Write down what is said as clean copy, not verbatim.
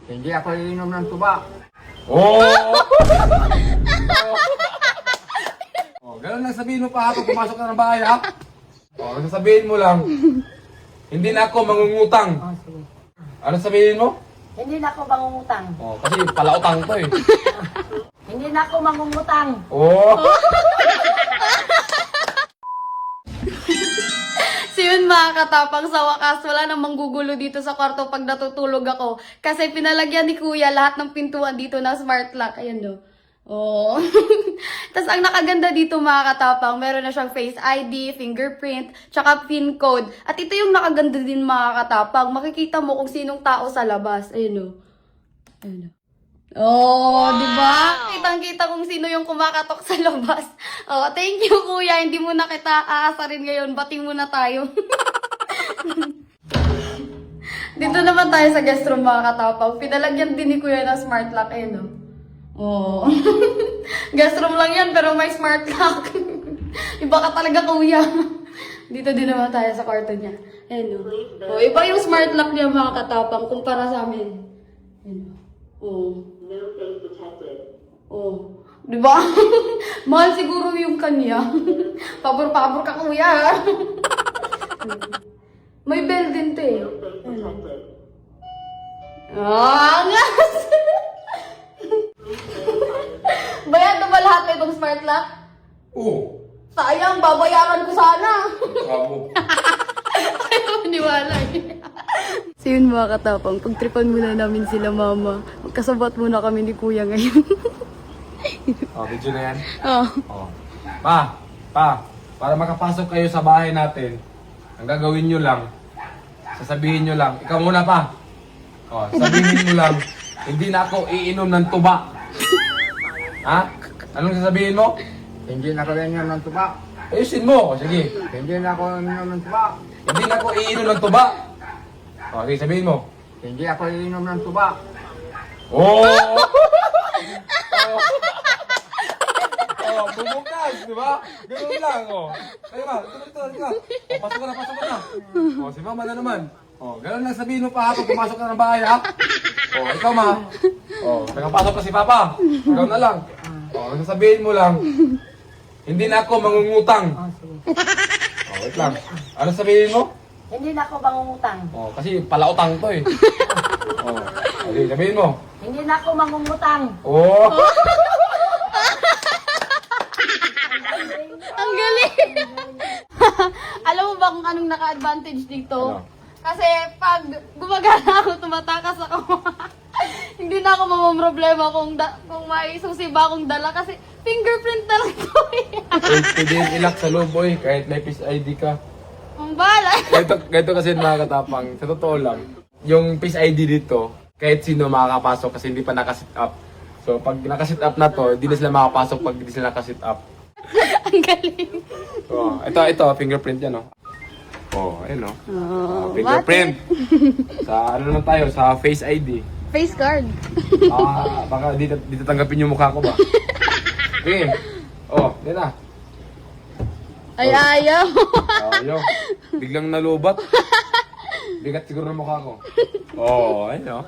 Hindi ako iinom ng tuba. Oh! Oh, ganun lang sabihin mo pa habang pumasok ka ng bahay, ha? Oh, sasabihin mo lang, hindi na ako mangungutang. Oh, sige. Ano sabihin mo? Hindi na ako mangungutang. Oh, kasi palautang to eh. Hindi na ako mangungutang. Oh! So yun mga katapang, sa wakas wala nang manggugulo dito sa kwarto pag natutulog ako. Kasi pinalagyan ni kuya lahat ng pintuan dito na smart lock. Ayan no. Oh. Tapos ang nakaganda dito mga katapang, meron na siyang Face ID, fingerprint, tsaka PIN code. At ito yung nakaganda din mga katapang. Makikita mo kung sinong tao sa labas. Ayun no. Ayun no. Oh, wow. Di ba? Kitang-kita kung sino yung kumakatok sa labas. Oh, thank you kuya. Hindi mo na kita aasarin ngayon. Bating muna tayo. Dito naman tayo sa guest room mga katapang. Pinalagyan din ni kuya ng smart lock. Ayun no. Oh. Guest room lang yan pero may smart lock. Iba ka talaga kuya. Dito din naman tayo sa kwarto niya. Ayun no. Oh, iba yung smart lock niya mga katapang kumpara sa amin. Ayun no. Oh. Oh, di ba? Mahal siguro yung kanya. Pabor-pabor ka kuya. May bell din to eh. Ah, ngas! Bayad na ba lahat na itong smart lock? Oh! Sayang, babayaran ko sana. Bravo! Ayaw maniwala eh. So yun mga katapang, pagtripan muna namin sila mama. Magkasabat muna kami ni kuya ngayon. Oh, video na yan? Oh. Oh. Pa! Para makapasok kayo sa bahay natin, ang gagawin nyo lang, sasabihin nyo lang, ikaw muna pa. Oh, sabihin mo lang, hindi na ako iinom ng tuba. Ha? Anong sasabihin mo? Hindi na ako iinom ng tuba. Ayusin mo. O, sige. Hindi na ako iinom ng tuba. Hindi na ako iinom ng tuba. O, sige, sabihin mo. Hindi ako iinom ng tuba. Oh! Oh, bumukas, di ba? Ganun lang, oh. Ay, ma, ito. Oh, pasok ka na. Oh, si mama na naman. Oh, ganun lang sabihin mo pa habang pumasok ka ng bahay, ha? Oh, ikaw, ma. Oh, nakapasok pa si papa. Ikaw na lang. Oh, sasabihin mo lang, hindi na ako mangungutang. Oh, sige. Oh, wait lang. Ano sabihin mo? Hindi na ako mangungutang. Oh, kasi palautang to eh. Oh, okay, sabihin mo. Hindi na ako mangungutang. Oh! Ang galing! Alam mo ba kung anong naka-advantage dito? Ano? Kasi pag gumagana ako, tumatakas ako. Hindi na ako mamamroblema kung may susi ba akong dala kasi fingerprint na lang to eh. Pwede yung ilak sa loob, boy, kahit may Face ID ka. Ang bala. Ganito kasi mga katapang, sa totoo lang, yung Face ID dito, kahit sino makakapasok kasi hindi pa nakasit up. So pag nakasit up na to, hindi na sila makapasok pag hindi sila nakasit up. Ang galing. So, ito, fingerprint yan, no? Oh, ayun, no? Oh, Fingerprint. Sa ano naman tayo, sa Face ID. Face card. Baka dito tanggapin yung mukha ko ba? Okay. Oh, di na. Ay, ayaw. Oh, yo. Biglang nalubat. Bigat siguro ng mukha ko. Oh, ayun, no?